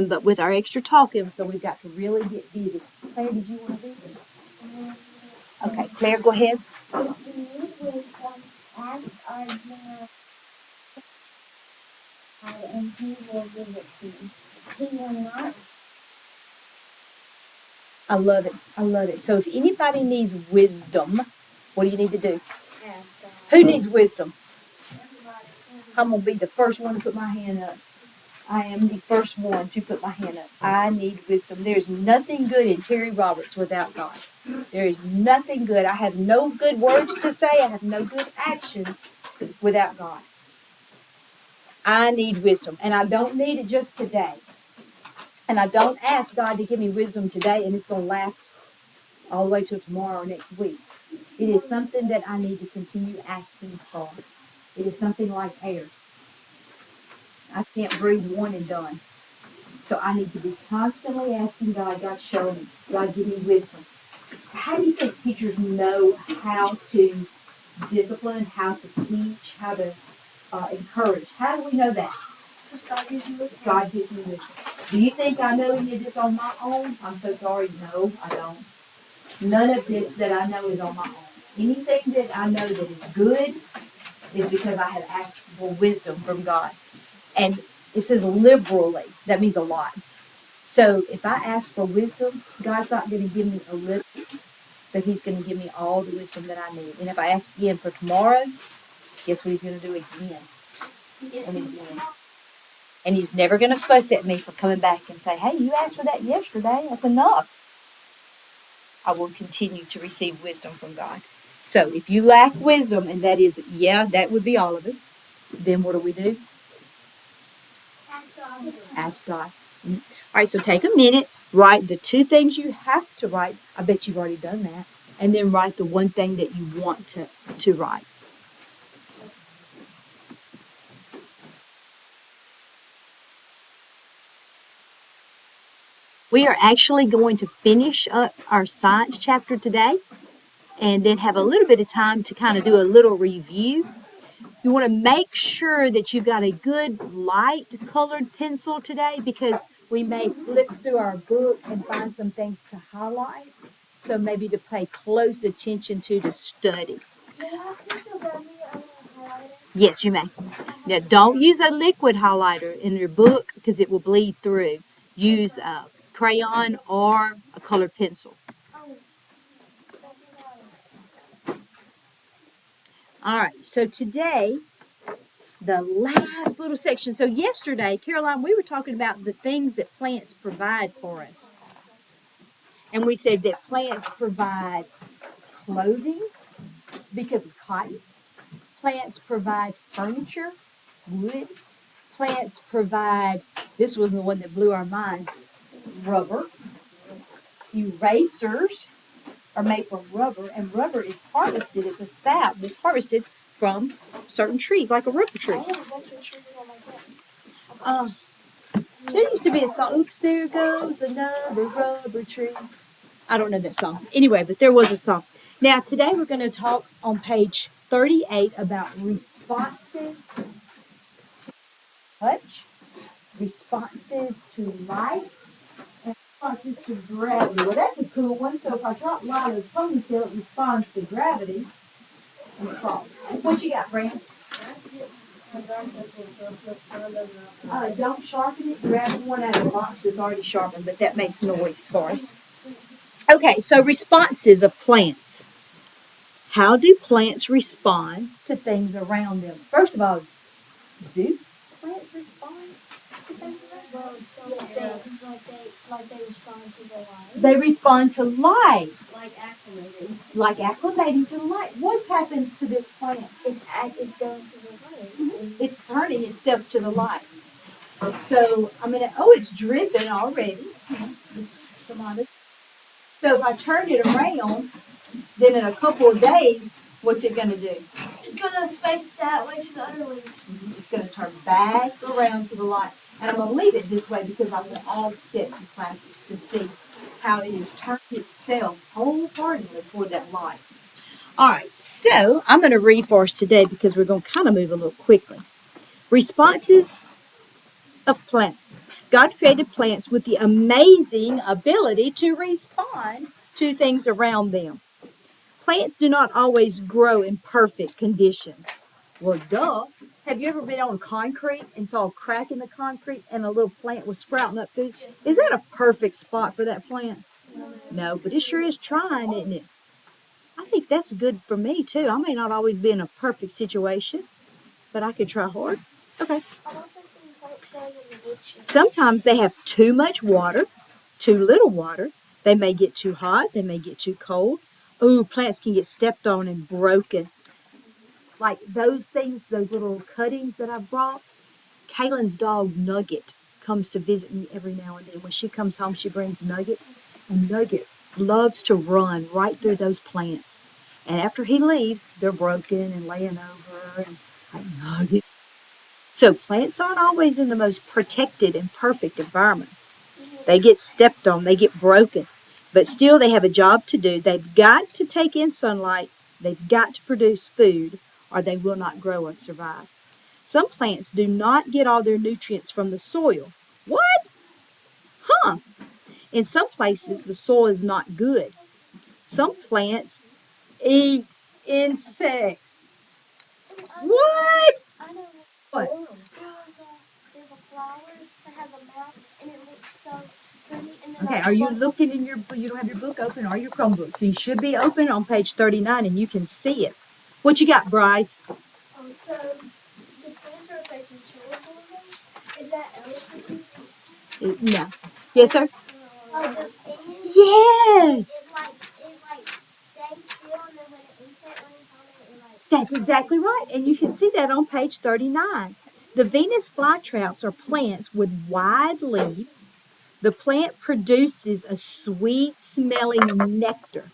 but with our extra talking, so we've got to really get busy. Claire, did you want to do this? Okay, Claire, go ahead. If we need wisdom, ask our general God, and He will give it to you. He will not. I love it. I love it. So if anybody needs wisdom, what do you need to do? Ask God. Who needs wisdom? Everybody. I'm going to be the first one to put my hand up. I am the first one to put my hand up. I need wisdom. There's nothing good in Terry Roberts without God. There is nothing good. I have no good words to say. I have no good actions without God. I need wisdom. And I don't need it just today. And I don't ask God to give me wisdom today and it's going to last all the way till tomorrow or next week. It is something that I need to continue asking for. It is something like air. I can't breathe one and done. So I need to be constantly asking God, God, show me. God, give me wisdom. How do you think teachers know how to discipline, how to teach, how to encourage? How do we know that? Because God gives you wisdom. God gives me wisdom. Do you think I know any of this on my own? I'm so sorry. No, I don't. None of this that I know is on my own. Anything that I know that is good is because I have asked for wisdom from God. And it says liberally. That means a lot. So if I ask for wisdom, God's not going to give me a little, but He's going to give me all the wisdom that I need. And if I ask again for tomorrow, guess what He's going to do again and again. And He's never going to fuss at me for coming back and say, hey, you asked for that yesterday. That's enough. I will continue to receive wisdom from God. So if you lack wisdom, and that is, that would be all of us, then what do? Ask God. Ask God. All right, so take a minute, write the 2 things you have to write. I bet you've already done that. And then write the 1 thing that you want to write. We are actually going to finish up our science chapter today and then have a little bit of time to kind of do a little review. You want to make sure that you've got a good light colored pencil today because we may flip through our book and find some things to highlight. So maybe to pay close attention to study. May I put the Remy on the highlighter? Yes, you may. Now, don't use a liquid highlighter in your book because it will bleed through. Use a crayon or a colored pencil. Oh. All right, so today, the last little section. So yesterday, Caroline, we were talking about the things that plants provide for us. And we said that plants provide clothing because of cotton. Plants provide furniture, wood. Plants provide, this was the one that blew our mind, rubber. Erasers are made from rubber, and rubber is harvested. It's a sap that's harvested from certain trees, like a rubber tree. I have a bunch of trees on my desk. There used to be a song, oops, there goes another rubber tree. I don't know that song. Anyway, but there was a song. Now, today we're going to talk on page 38 about responses to touch, responses to light, and responses to gravity. Well, that's a cool one. So if I drop Lila's ponytail, it responds to gravity and it falls. What you got, Fran? Don't sharpen it. Grab one out of the box that's already sharpened, but that makes noise for us. Okay, so responses of plants. How do plants respond to things around them? First of all, do plants respond to things around them? Well, some things like they respond to the light. They respond to light. Like acclimating. Like acclimating to light. What's happened to this plant? It's going to the light. It's turning itself to the light. So it's dripping already. This tomato. So if I turn it around, then in a couple of days, what's it going to do? It's going to face that way to the other way. It's going to turn back around to the light. And I'm going to leave it this way because I want all sets of classes to see how it has turned itself wholeheartedly toward that light. All right, so I'm going to read for us today because we're going to kind of move a little quickly. Responses of plants. God created plants with the amazing ability to respond to things around them. Plants do not always grow in perfect conditions. Well, duh. Have you ever been on concrete and saw a crack in the concrete and a little plant was sprouting up through? Is that a perfect spot for that plant? No, but it sure is trying, isn't it? I think that's good for me too. I may not always be in a perfect situation, but I could try hard. Okay. Sometimes they have too much water, too little water. They may get too hot, they may get too cold. Ooh, plants can get stepped on and broken. Like those things, those little cuttings that I brought. Kaylin's dog Nugget comes to visit me every now and then. When she comes home, she brings Nugget, and Nugget loves to run right through those plants. And after he leaves, they're broken and laying over, and like Nugget. So plants aren't always in the most protected and perfect environment. They get stepped on, they get broken, but still they have a job to do. They've got to take in sunlight, they've got to produce food, or they will not grow and survive. Some plants do not get all their nutrients from the soil. What? Huh. In some places, the soil is not good. Some plants eat insects. What? I know. What? There's a flower that has a mouth and it looks so pretty. And then Okay, are you looking in your, you don't have your book open or your Chromebook? So you should be open on page 39 and you can see it. What you got, Bryce? So the plants are facing solar hormones. Is that elephant? No. Yes, sir? Oh, the fan? Yes. It stays still and then when the insect lands on it, it That's exactly right. And you can see that on page 39. The Venus flytraps are plants with wide leaves. The plant produces a sweet smelling nectar.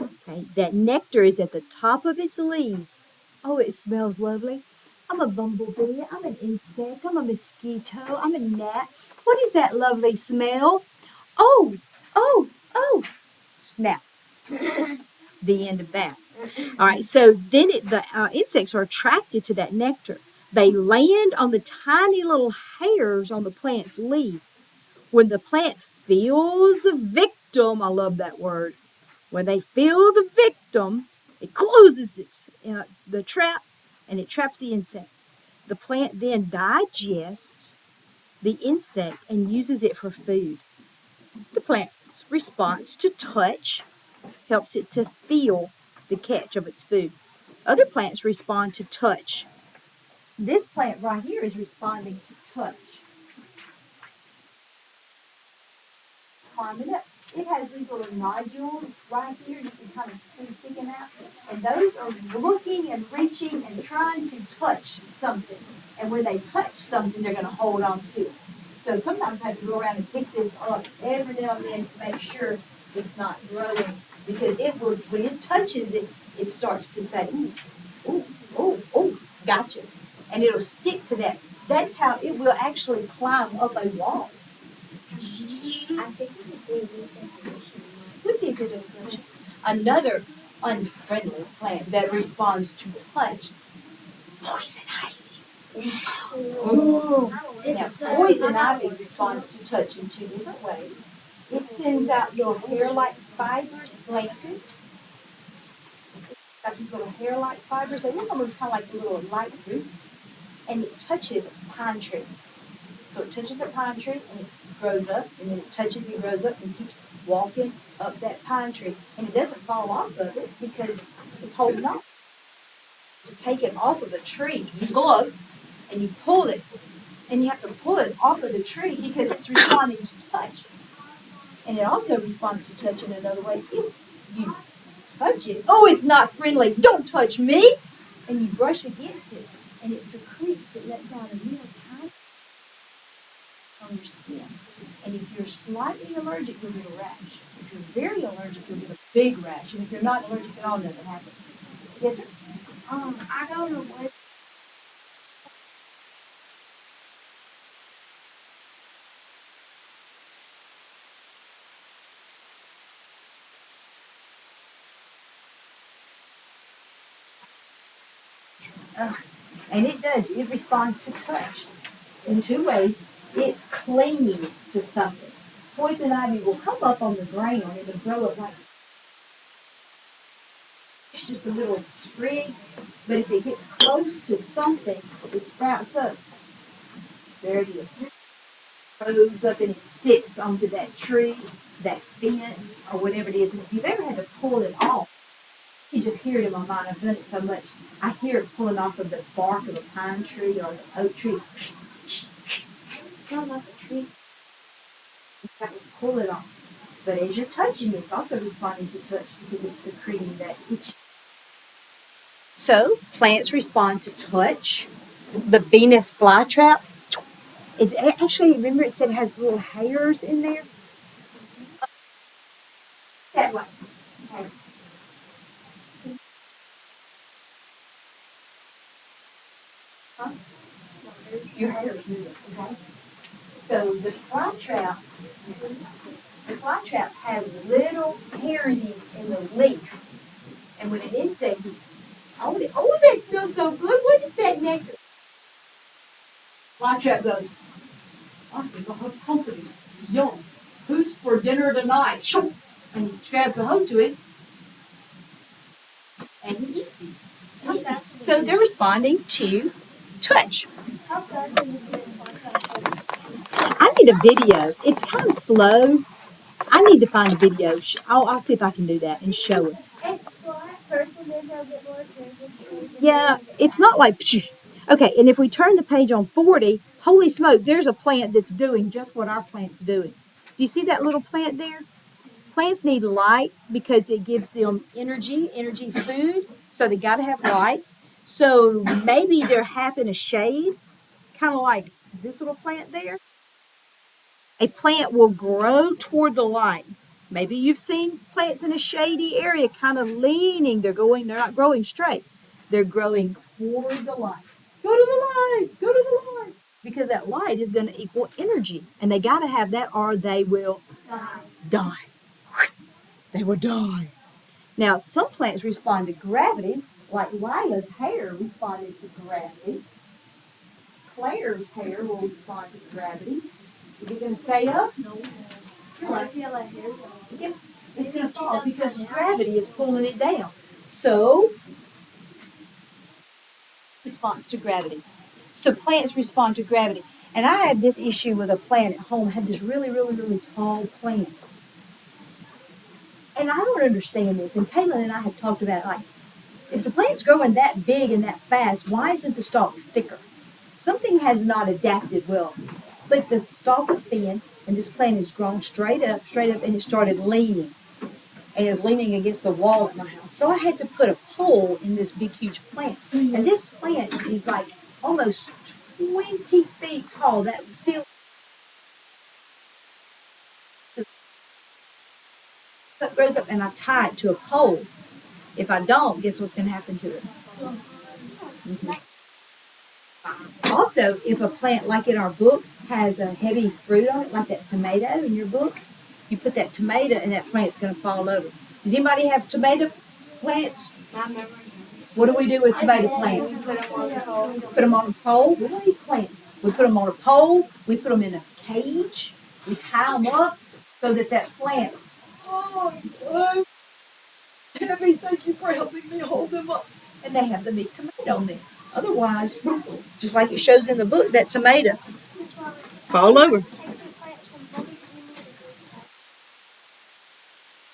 Okay, that nectar is at the top of its leaves. Oh, it smells lovely. I'm a bumblebee. I'm an insect. I'm a mosquito. I'm a gnat. What is that lovely smell? Oh, oh, oh. Snap. The end of that. All right, so then the insects are attracted to that nectar. They land on the tiny little hairs on the plant's leaves. When the plant feels the victim, I love that word. When they feel the victim, it closes the trap and it traps the insect. The plant then digests the insect and uses it for food. The plant's response to touch helps it to feel the catch of its food. Other plants respond to touch. This plant right here is responding to touch. Climbing up. It has these little nodules right here you can kind of see sticking out. And those are looking and reaching and trying to touch something. And when they touch something, they're going to hold on to it. So sometimes I have to go around and pick this up every now and then to make sure it's not growing. Because it will, when it touches it, it starts to say, ooh, ooh, ooh, ooh, gotcha. And it'll stick to that. That's how it will actually climb up a wall. I think it would be a good definition. Would be a good definition. Another unfriendly plant that responds to touch, poison ivy. Oh. Now, poison ivy responds to touch in two different ways. It sends out little hair-like fibers planted. Got these little hair-like fibers. They look almost kind of like little light roots. And it touches a pine tree. So it touches the pine tree and it grows up, and then it touches and grows up and keeps walking up that pine tree. And it doesn't fall off of it because it's holding on. To take it off of a tree, use gloves, and you pull it, and you have to pull it off of the tree because it's responding to touch. And it also responds to touch in another way. If you touch it, oh, it's not friendly, don't touch me! And you brush against it, and it secretes, it lets out a little tiny on your skin. And if you're slightly allergic, you'll get a rash. If you're very allergic, you'll get a big rash. And if you're not allergic at all, nothing happens. Yes, sir? I go to one. And it does. It responds to touch in two ways. It's clinging to something. Poison ivy will come up on the ground and it'll grow up like it's just a little sprig, but if it gets close to something, it sprouts up. There it is. Grows up and it sticks onto that tree, that fence, or whatever it is. And if you've ever had to pull it off, you just hear it in my mind. I've done it so much. I hear it pulling off of the bark of a pine tree or an oak tree. Sounds like a tree. You have to pull it off. But as you're touching it, it's also responding to touch because it's secreting that itch. So plants respond to touch. The Venus flytrap. It actually, remember it said it has little hairs in there? That way. Okay. Huh? Your hairs move. Okay. So the fly trap has little hairsies in the leaf. And when an insect is, oh, that smells so good. What is that nectar? Fly trap goes, I think I'll have company. Yum. Who's for dinner tonight? Shoo! And he grabs a hold to it and he eats it. So they're responding to touch. How fast are you getting I need a video. It's kind of slow. I need to find a video. I'll see if I can do that and show us. It's flat first and then they'll get more attention. Yeah, it's not like. Okay, and if we turn the page on 40, holy smoke, there's a plant that's doing just what our plant's doing. Do you see that little plant there? Plants need light because it gives them energy food. So they got to have light. So maybe they're half in a shade, kind of like this little plant there. A plant will grow toward the light. Maybe you've seen plants in a shady area kind of leaning. They're not growing straight. They're growing toward the light. Go to the light, go to the light. Because that light is going to equal energy. And they got to have that or they will die. They will die. Now, some plants respond to gravity, like Lila's hair responded to gravity. Claire's hair will respond to gravity. Is it going to stay up? No. I feel like hair. Yep. It's going to fall because gravity is pulling it down. So, response to gravity. So plants respond to gravity. And I had this issue with a plant at home. I had this really tall plant. And I don't understand this. And Caitlin and I have talked about it. Like, if the plant's growing that big and that fast, why isn't the stalk thicker? Something has not adapted well. But the stalk is thin, and this plant has grown straight up, and it started leaning. And it was leaning against the wall at my house. So I had to put a pole in this big, huge plant. And this plant is like almost 20 feet tall. That ceiling grows up, and I tie it to a pole. If I don't, guess what's going to happen to it? Mm-hmm. Also, if a plant, like in our book, has a heavy fruit on it, like that tomato in your book, you put that tomato and that plant's going to fall over. Does anybody have tomato plants? What do we do with tomato plants? Put them on a pole. We don't eat plants. We put them on a pole. We put them in a cage. We tie them up so that that plant. Oh, Debbie, thank you for helping me hold them up. And they have the big tomato on there. Otherwise, just like it shows in the book, that tomato fall over.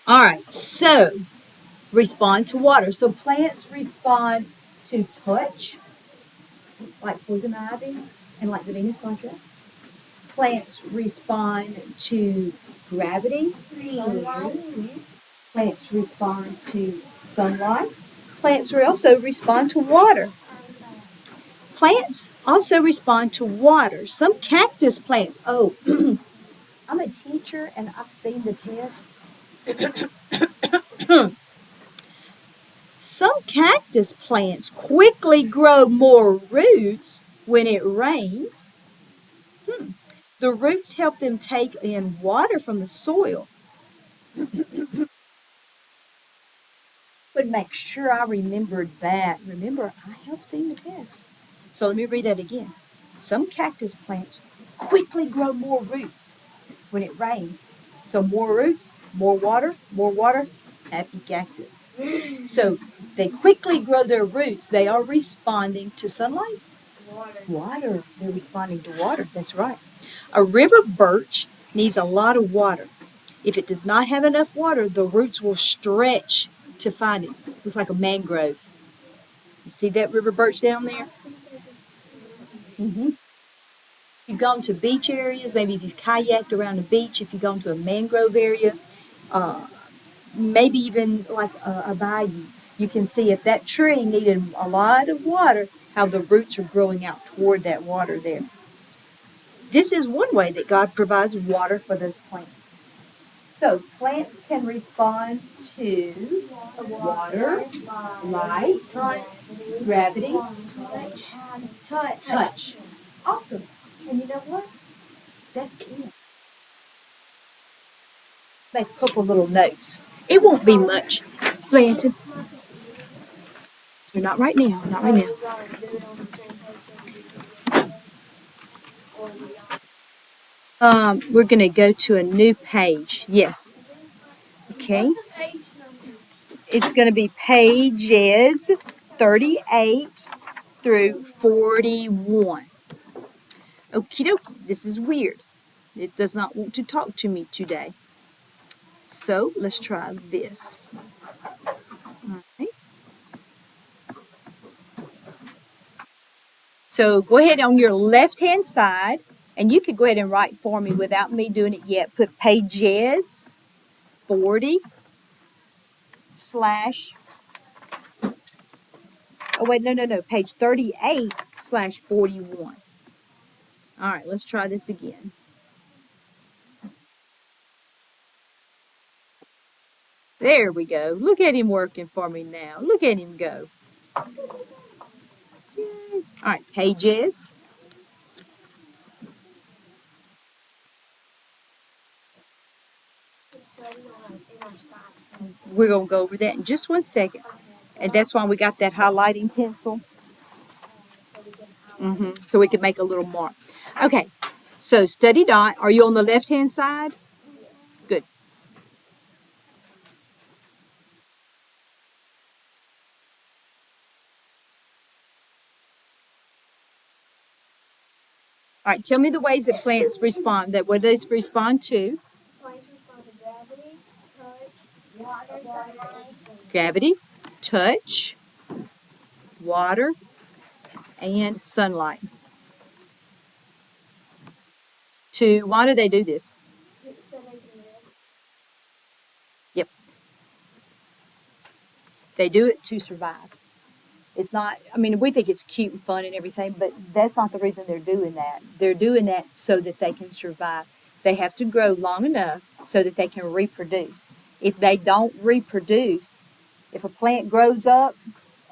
All right, so respond to water. So plants respond to touch, like poison ivy and like the Venus flytrap. Plants respond to gravity. Plants respond to sunlight. Plants also respond to water. Plants also respond to water. Some cactus plants, oh, I'm a teacher and I've seen the test. Some cactus plants quickly grow more roots when it rains. The roots help them take in water from the soil. But make sure I remembered that. Remember, I have seen the test. So let me read that again. Some cactus plants quickly grow more roots when it rains. So more roots, more water, happy cactus. So they quickly grow their roots. They are responding to sunlight. Water. They're responding to water. That's right. A river birch needs a lot of water. If it does not have enough water, the roots will stretch to find it. Looks like a mangrove. You see that river birch down there? Mm-hmm. You've gone to beach areas, maybe if you've kayaked around a beach, if you've gone to a mangrove area, uh, maybe even like a bayou, you can see if that tree needed a lot of water, how the roots are growing out toward that water there. This is one way that God provides water for those plants. So plants can respond to water, light, gravity, touch. Awesome. And you know what? That's the end. Make a couple little notes. It won't be much, planted. So not right now. Not right now. We're going to go to a new page. Yes. Okay. It's going to be pages 38 through 41. Okie dokie. This is weird. It does not want to talk to me today. So let's try this. All right. So go ahead on your left-hand side, and you could go ahead and write for me without me doing it yet. Put pages 40 slash, oh wait, no, page 38 slash 41. All right, let's try this again. There we go. Look at him working for me now. Look at him go. Yay. All right, pages. We're going to go over that in just 1 second. And that's why we got that highlighting pencil. So we can make a little mark. Okay, so study dot. Are you on the left-hand side? Good. All right, tell me the ways that plants respond. That what do they respond to? Plants respond to gravity, touch, water, sunlight. Gravity, touch, water, and sunlight. Why do they do this? So they can live. Yep, they do it to survive. It's not, I mean, we think it's cute and fun and everything, but that's not the reason they're doing that. They're doing that so that they can survive. They have to grow long enough so that they can reproduce. If they don't reproduce, if a plant grows up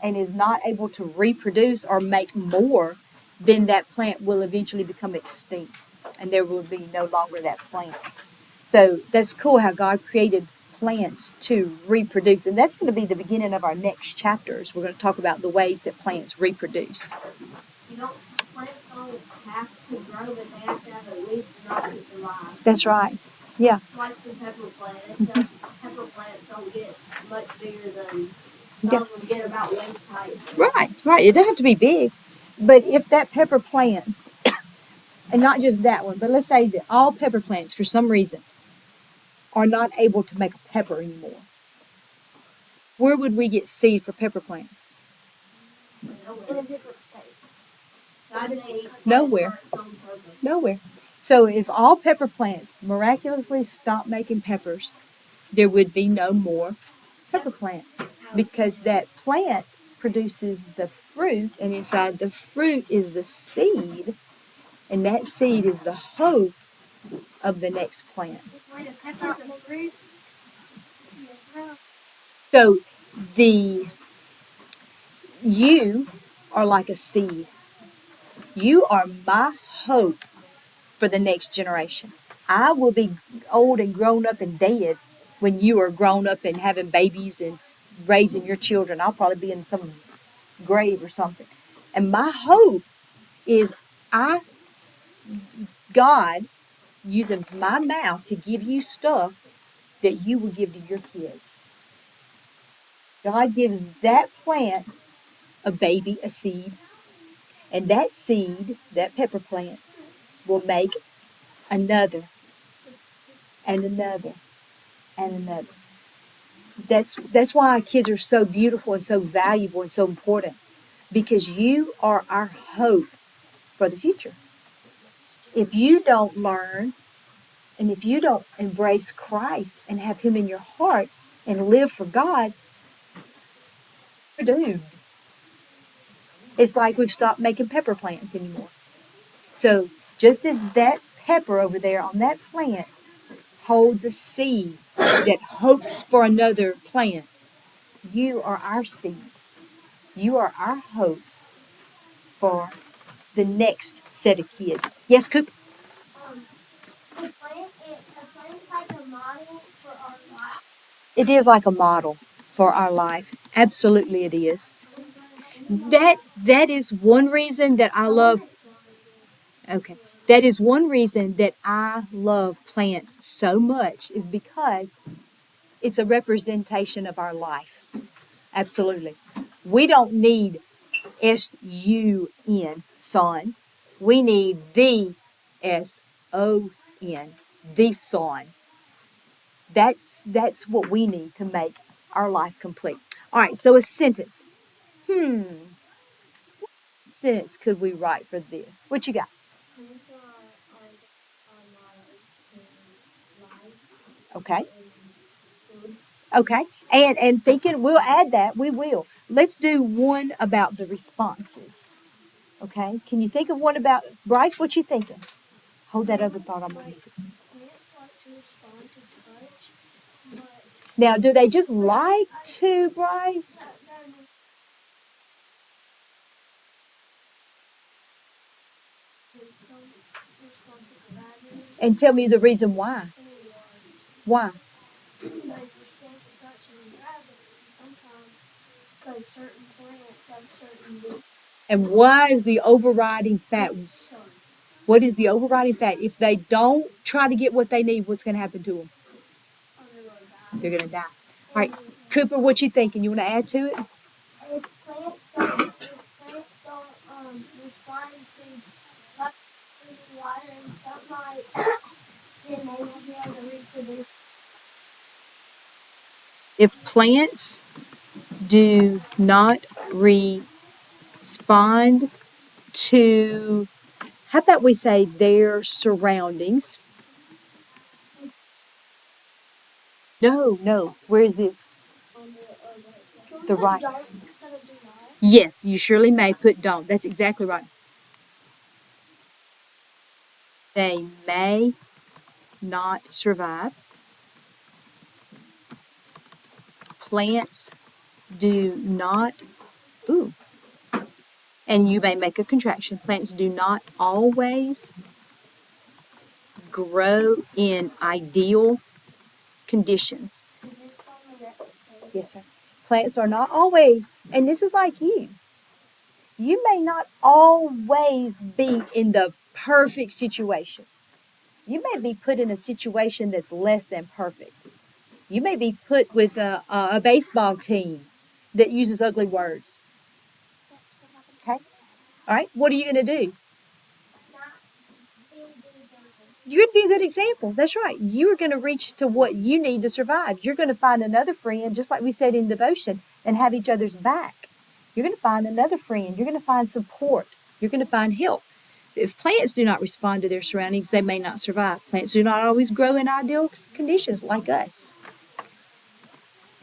and is not able to reproduce or make more, then that plant will eventually become extinct and there will be no longer that plant. So that's cool how God created plants to reproduce. And that's going to be the beginning of our next chapters. We're going to talk about the ways that plants reproduce. Plants don't have to grow, but they have to have at least enough to survive. That's right. Yeah. Like the pepper plant. Pepper plants don't get much bigger than Yeah. some of them get about waist height. Right. It doesn't have to be big. But if that pepper plant, and not just that one, but let's say that all pepper plants, for some reason, are not able to make a pepper anymore, where would we get seed for pepper plants? In a different state. Nowhere. Nowhere. So if all pepper plants miraculously stopped making peppers, there would be no more pepper plants because that plant produces the fruit, and inside the fruit is the seed, and that seed is the hope of the next plant. So the you are like a seed. You are my hope for the next generation. I will be old and grown up and dead when you are grown up and having babies and raising your children. I'll probably be in some grave or something. And my hope is I God using my mouth to give you stuff that you will give to your kids. God gives that plant a baby, a seed, and that seed, that pepper plant, will make another and another and another. That's why our kids are so beautiful and so valuable and so important because you are our hope for the future. If you don't learn and if you don't embrace Christ and have Him in your heart and live for God, you're doomed. It's like we've stopped making pepper plants anymore. So just as that pepper over there on that plant holds a seed that hopes for another plant, you are our seed. You are our hope for the next set of kids. Yes, Coop? A plant's like a model for our life. It is like a model for our life. Absolutely it is. That is one reason that I love okay. That is one reason that I love plants so much is because it's a representation of our life. Absolutely. We don't need SUN, son. We need the SON, the son. That's what we need to make our life complete. All right, so a sentence. Hmm. What sentence could we write for this? What you got? Plants are models to life. Okay. Okay. And thinking we'll add that. We will. Let's do one about the responses. Okay. Can you think of one about Bryce? What you thinking? Hold that other thought. I'm gonna use it. Plants like to respond to touch, but Now, do they just like to, Bryce? some respond to gravity And tell me the reason why. and water. Why? They respond to touch and gravity sometimes because certain plants have certain And why is the overriding fact? sun. What is the overriding fact? If they don't try to get what they need, what's going to happen to them? They're going to die. All right, Cooper, what you thinking? You want to add to it? If plants don't respond to touch and water and sunlight, then they won't be able to reproduce. If plants do not respond to, how about we say their surroundings? No, no. Where is this? The right. Yes, you surely may put don't. That's exactly right. They may not survive. Plants do not, ooh, and you may make a contraction. Plants do not always grow in ideal conditions. Is this on the next page? Yes, sir. Plants are not always, and this is like you. You may not always be in the perfect situation. You may be put in a situation that's less than perfect. You may be put with a baseball team that uses ugly words. Okay? All right? What are you going to do? You're going to be a good example. That's right. You're going to reach to what you need to survive. You're going to find another friend, just like we said in devotion, and have each other's back. You're going to find another friend. You're going to find support. You're going to find help. If plants do not respond to their surroundings, they may not survive. Plants do not always grow in ideal conditions like us.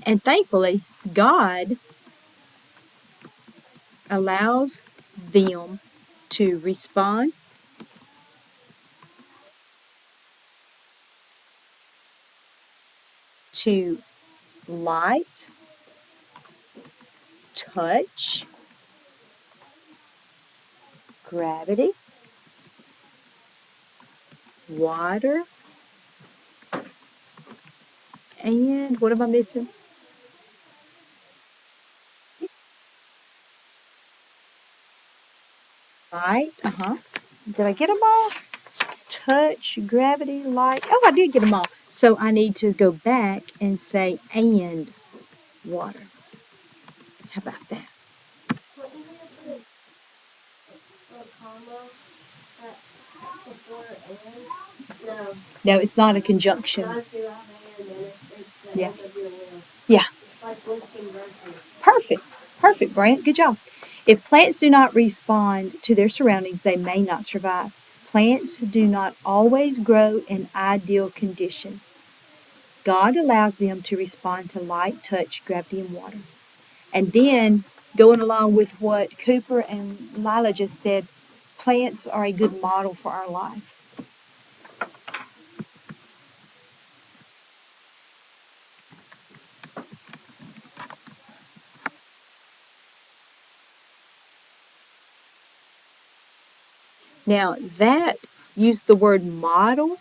And thankfully, God allows them to respond to light, touch, gravity, water, and what am I missing? Light, Did I get them all? touch, gravity, light. Oh, I did get them all. So I need to go back and say and water. How about that? What do you need to put a comma before and? No. No, it's not a conjunction. Does do have and then it's the Yeah. end of your will. Yeah. Like listing verses. Perfect. Perfect, Brant. Good job. If plants do not respond to their surroundings, they may not survive. Plants do not always grow in ideal conditions. God allows them to respond to light, touch, gravity, and water. And then, going along with what Cooper and Lila just said, plants are a good model for our life. Now, that used the word model.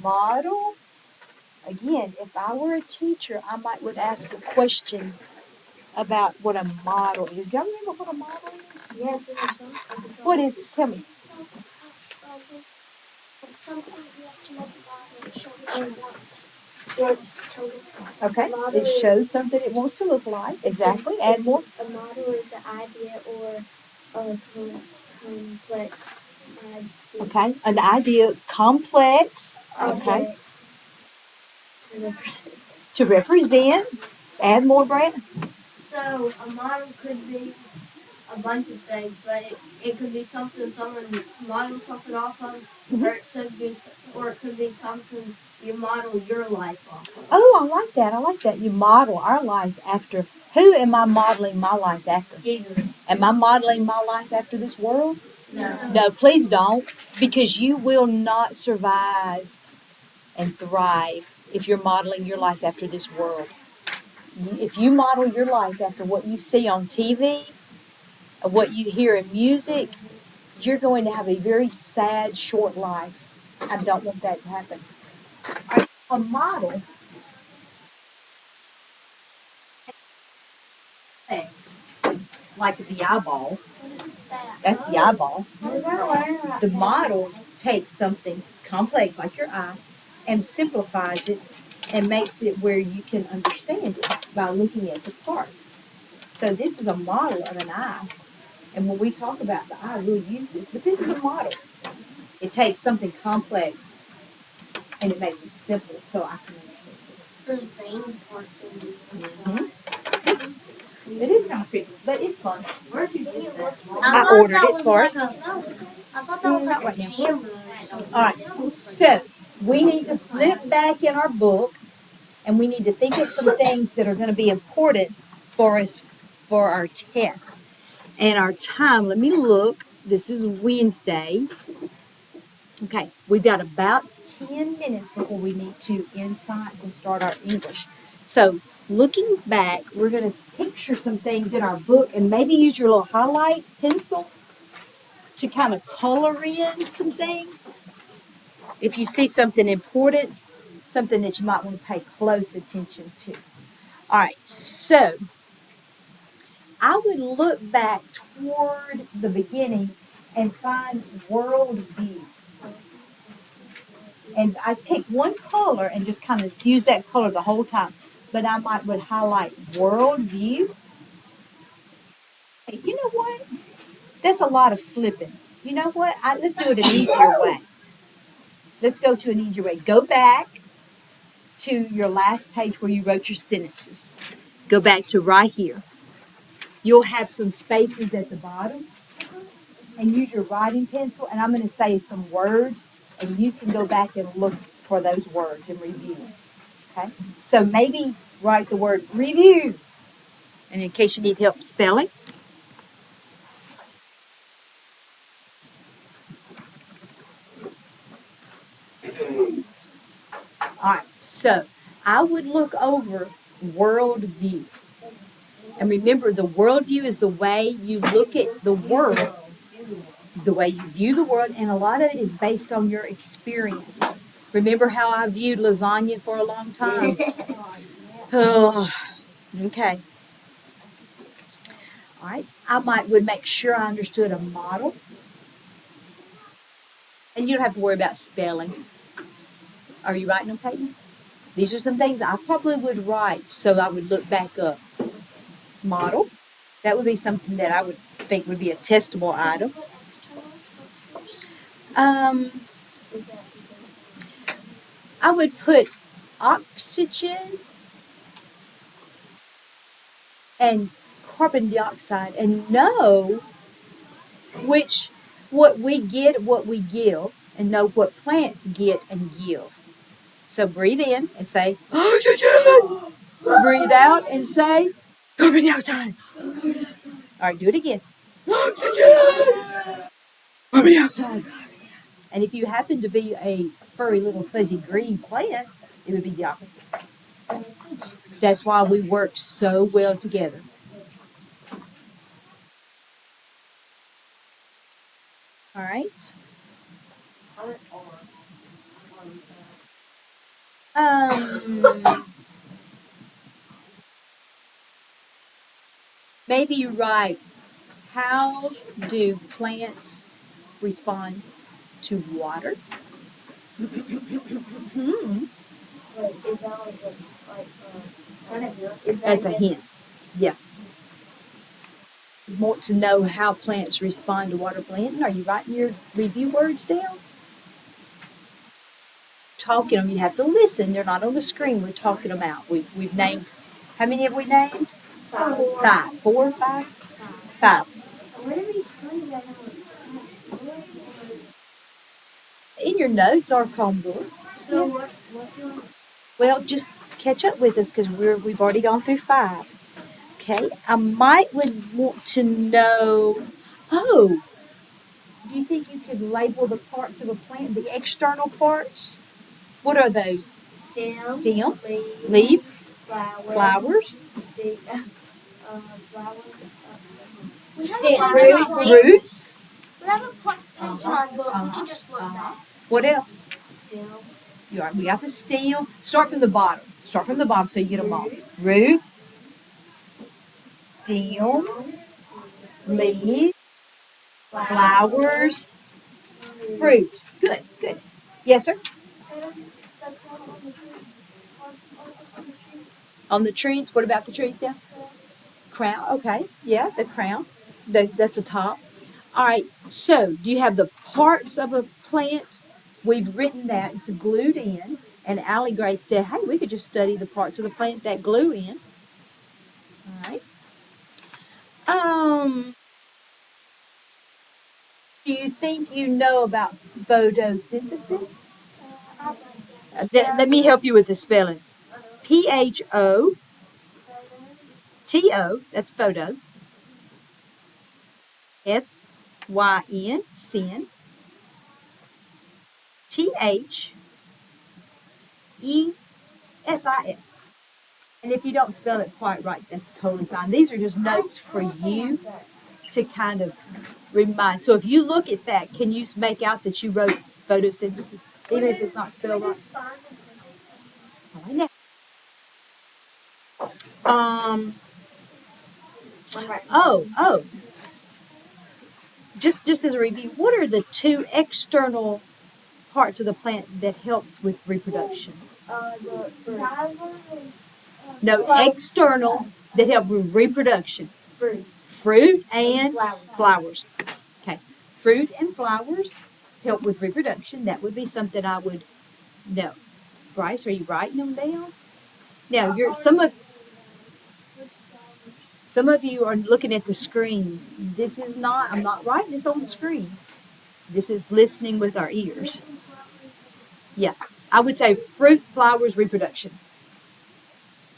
Model. Again, if I were a teacher, I might would ask a question about what a model is. Y'all remember what a model is? Yeah, it's in your song. What is it? Tell me. It's something you have to make a model to show what you want. It's total. Okay. It shows something it wants to look like. Exactly. Add more. A model is an idea or a complex idea. Okay. An idea, complex. Okay. To represent. To represent. Add more, Brad. So a model could be a bunch of things, but it could be something someone models something off of, or it could be something you model your life off of. Oh, I like that. I like that. You model our life after. Who am I modeling my life after? Jesus. Am I modeling my life after this world? No. No, please don't, because you will not survive and thrive if you're modeling your life after this world. If you model your life after what you see on TV, or what you hear in music, you're going to have a very sad, short life. I don't want that to happen. A model X, like the eyeball. What is that? That's the eyeball. What is that? The model takes something complex like your eye and simplifies it and makes it where you can understand it by looking at the parts. So this is a model of an eye. And when we talk about the eye, we'll use this, but this is a model. It takes something complex and it makes it simple so I can understand it. There's vein parts in the Mm-hmm. It is kind of pretty, but it's fun. Where did you get that? I ordered it for us. I thought that was Not like right a now. camera. All right, so we need to flip back in our book and we need to think of some things that are going to be important for us for our test. And our time, let me look. This is Wednesday. Okay, we've got about 10 minutes before we need to end science and start our English. So, looking back, we're going to picture some things in our book and maybe use your little highlight pencil to kind of color in some things. If you see something important, something that you might want to pay close attention to. All right, so I would look back toward the beginning and find worldview. And I pick one color and just kind of use that color the whole time. But I would highlight worldview. Hey, you know what? That's a lot of flipping. You know what? Let's do it an easier way. Let's go to an easier way. Go back to your last page where you wrote your sentences. Go back to right here. You'll have some spaces at the bottom. And use your writing pencil. And I'm going to say some words. And you can go back and look for those words and review them. Okay? So maybe write the word review. And in case you need help spelling. All right. So I would look over worldview. And remember, the worldview is the way you look at the world, the way you view the world, and a lot of it is based on your experiences. Remember how I viewed lasagna for a long time? Oh, okay. All right. I would make sure I understood a model, and you don't have to worry about spelling. Are you writing them, Peyton? These are some things I probably would write so I would look back up. Model. That would be something that I would think would be a testable item. Um, I would put oxygen and carbon dioxide and know which what we get, what we give, and know what plants get and give. So breathe in and say, oxygen. Breathe out and say, carbon dioxide. All right, do it again. Oxygen. Carbon dioxide. And if you happen to be a furry little fuzzy green plant, it would be the opposite. That's why we work so well together. All right. Um, maybe you write, how do plants respond to water? Hmm. Like, is that is that That's a hint. Yeah. You want to know how plants respond to water planting? Are you writing your review words down? Talking them, you have to listen. They're not on the screen. We're talking them out. We've named, how many have we named? Five. Four or five? Five. Where do we study that on school? In your notes or Chromebook. So what's your Well, just catch up with us because we've already gone through five. Okay. I might would want to know. Oh, do you think you could label the parts of a plant, the external parts? What are those? stem, Leaves, flowers, flowers, flowers, roots. We have a plant in our book. We can just look back. What else? Stem, We got the stem. Start from the bottom. Start from the bottom so you get them all. Roots, stem, leaves, flowers, fruit. Good, good. Yes, sir? On the trees, what about the trees now? Crown, okay. Yeah, the crown. That's the top. All right, so do you have the parts of a plant? We've written that. It's glued in. And Allie Grace said, hey, we could just study the parts of the plant that glue in. All right. Do you think you know about photosynthesis? Let me help you with the spelling. Photo, that's photo. Syn, sin. Thesis. And if you don't spell it quite right, that's totally fine. These are just notes for you to kind of remind. So if you look at that, can you make out that you wrote photosynthesis, even if it's not spelled right? Um. Oh. Just as a review, what are the two external parts of the plant that helps with reproduction? No, external that help with reproduction. Fruit and flowers. Okay. Fruit and flowers help with reproduction. That would be something I would know. Bryce, are you writing them down? Now, some of you are looking at the screen. This is not. I'm not writing this on the screen. This is listening with our ears. Yeah, I would say fruit, flowers, reproduction.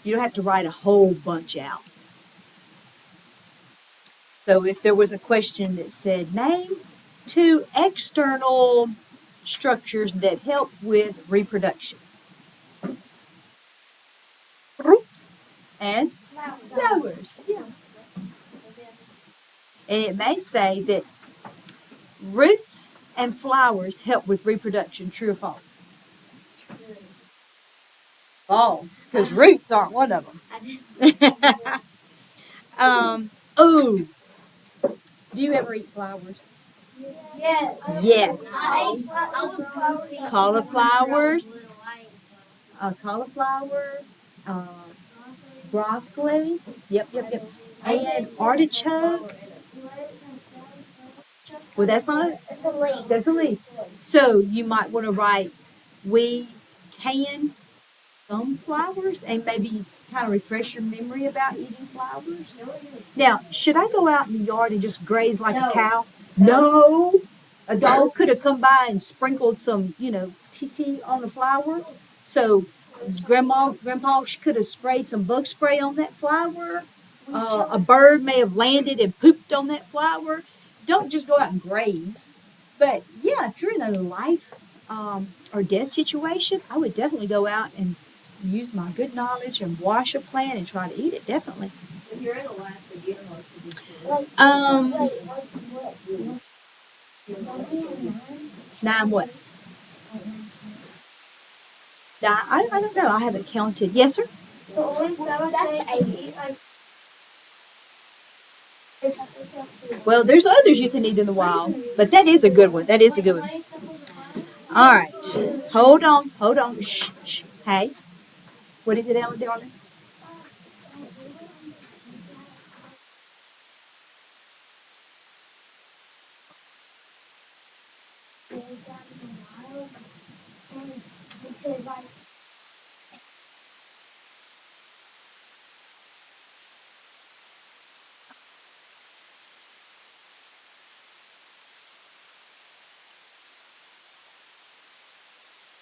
You don't have to write a whole bunch out. So if there was a question that said, name two external structures that help with reproduction. Fruit and flowers. Yeah. And it may say that roots and flowers help with reproduction. True or false? False, because roots aren't one of them. Oh, Do you ever eat flowers? Yes. Yes. I was Cauliflowers, cauliflower, uh, broccoli. Yep. And artichoke. Well, that's not a, It's a leaf. that's a leaf. So you might want to write, we can some flowers and maybe kind of refresh your memory about eating flowers. Now, should I go out in the yard and just graze like a cow? No. A dog could have come by and sprinkled some, TT on the flower. So grandpa could have sprayed some bug spray on that flower. A bird may have landed and pooped on that flower. Don't just go out and graze. But yeah, if you're in a life or death situation, I would definitely go out and use my good knowledge and wash a plant and try to eat it. Definitely. If you're in Alaska, do you know what to do? Nine what? I don't know. I haven't counted. Yes, sir. That's 80. Well, there's others you can eat in the wild, but that is a good one. That is a good one. All right. Hold on. Shh. Hey, what is it, Ellen, darling?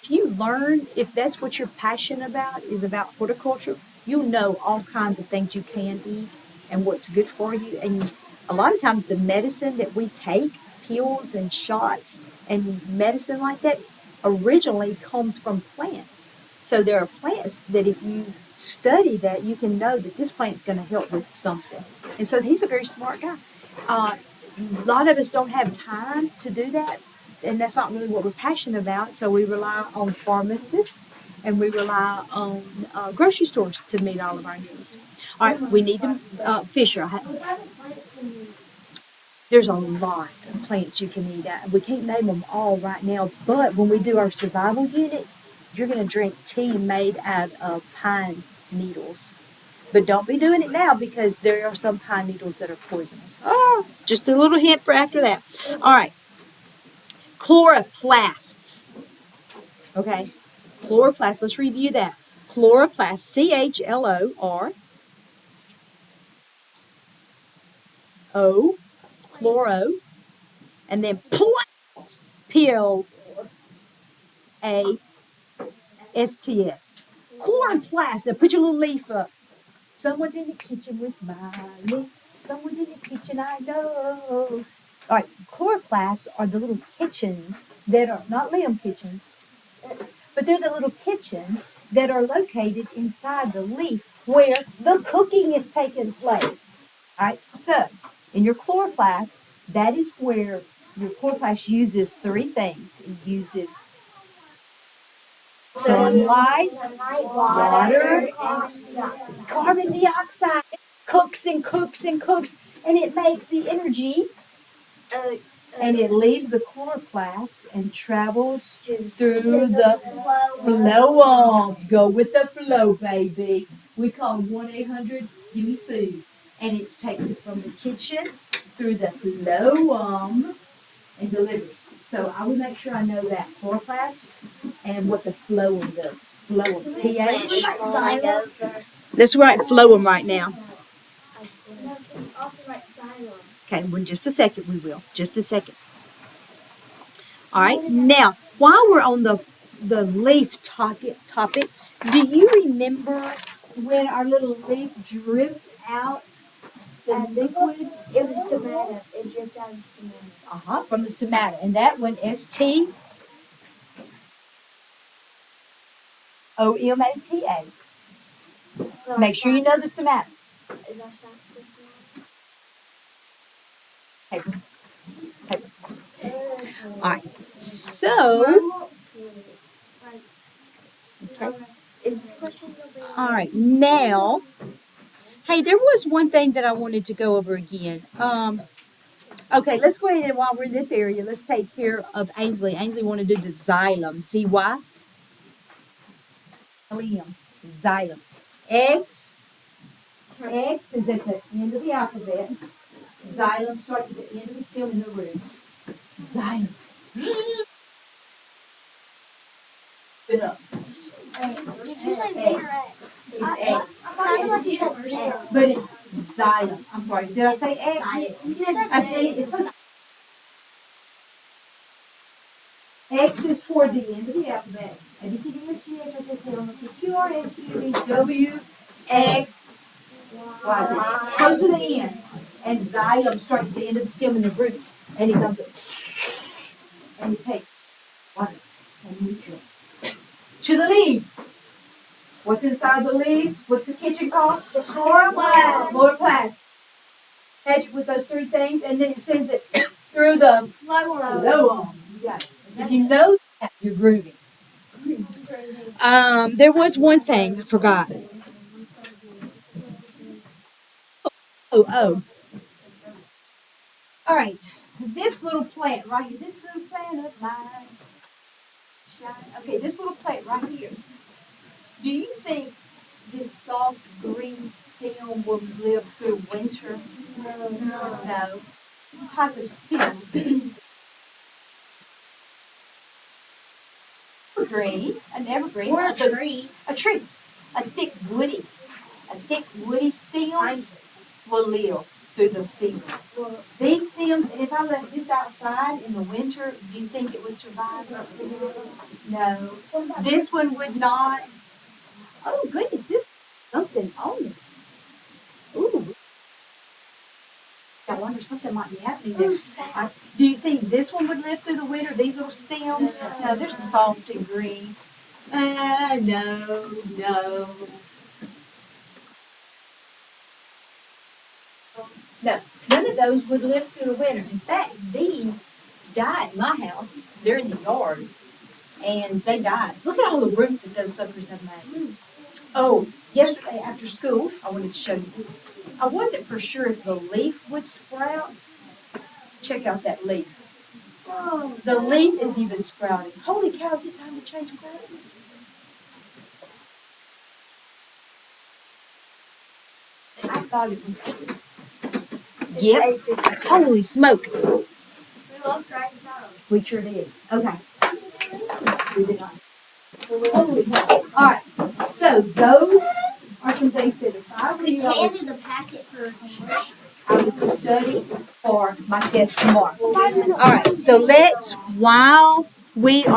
If you learn, if that's what you're passionate about, is about horticulture, you'll know all kinds of things you can eat and what's good for you. And a lot of times, the medicine that we take, pills and shots and medicine like that, originally comes from plants. So there are plants that if you study that, you can know that this plant's going to help with something. And so he's a very smart guy. A lot of us don't have time to do that, and that's not really what we're passionate about. So we rely on pharmacists and we rely on grocery stores to meet all of our needs. All right, we need to Fisher. There's a lot of plants you can eat. We can't name them all right now, but when we do our survival unit, you're going to drink tea made out of pine needles. But don't be doing it now because there are some pine needles that are poisonous. Oh, just a little hint for after that. All right, chloroplasts. Okay, chloroplasts. Let's review that. Chloroplast, CHLORO, chloro, and then plast, PLASTS. Chloroplast. Now put your little leaf up. Someone's in the kitchen with my leaf. Someone's in the kitchen, I know. All right, chloroplasts are the little kitchens that are not Liam kitchens, but they're the little kitchens that are located inside the leaf where the cooking is taking place. All right, so in your chloroplast, that is where your chloroplast uses three things. It uses sunlight, water, carbon dioxide. Cooks and cooks and cooks, and it makes the energy and it leaves the chloroplast and travels through the phloem. Go with the flow, baby. We call 1-800 Give Me Food. And it takes it from the kitchen through the phloem and delivers it. So I will make sure I know that chloroplast and what the phloem does. Phloem, PH. Let's write phloem right now. Okay, well, just a second, we will. Just a second. All right, now, while we're on the leaf topic, do you remember when our little leaf dripped out the liquid? It was stomata. It dripped out of the stomata. From the stomata. And that one, STOMATA. Make sure you know the stomata. Is our science testimony? Paper. All right, so. Okay. Is this question All right, now, hey, there was one thing that I wanted to go over again. Okay, let's go ahead and while we're in this area, let's take care of Ainsley. Ainsley want to do the xylem. See why? Xylem. Xylem. X. X is at the end of the alphabet. Xylem starts at the end of the stem in the roots. Xylem. Good up. Did you say X. It's X. Sounds like you said zero. But it's xylem. I'm sorry. Did I say X? You said I said it's X is toward the end of the alphabet. A, B, C, D, F, G, H, I, J, K, L, M, N, O, P, Q, R, S, T, U, V, W, X, Y, Z. Close to the end. And xylem starts at the end of the stem and the roots. And it comes up. And you take water and nutrient. To the leaves. What's inside the leaves? What's the kitchen called? The chloroplast. Chloroplast. Edge with those three things, and then it sends it through the phloem. You got it. If you know that, you're grooving. There was one thing I forgot. Oh. All right. This little plant right here. This little plant of mine. Okay, this little plant right here. Do you think this soft green stem will live through winter? No. It's a type of stem. An evergreen. Or a tree. A tree. A thick woody stem will live through the season. These stems, if I left this outside in the winter, do you think it would survive? No. This one would not. Oh goodness, this is something on it. Ooh. I wonder something might be happening there. Do you think this one would live through the winter? These little stems? No, they're soft and green. No. No, none of those would live through the winter. In fact, these died in my house. They're in the yard, and they died. Look at all the roots that those suckers have made. Oh, yesterday after school, I wanted to show you this. I wasn't for sure if the leaf would sprout. Check out that leaf. Oh, the leaf is even sprouting. Holy cow, is it time to change glasses? I thought it was. Yep. Holy smoke. We love dragon shadows. We sure did. Okay. We did not. Holy cow. All right. So those are some things that if I were you, The packet for I would study for my test tomorrow. All right. So while we are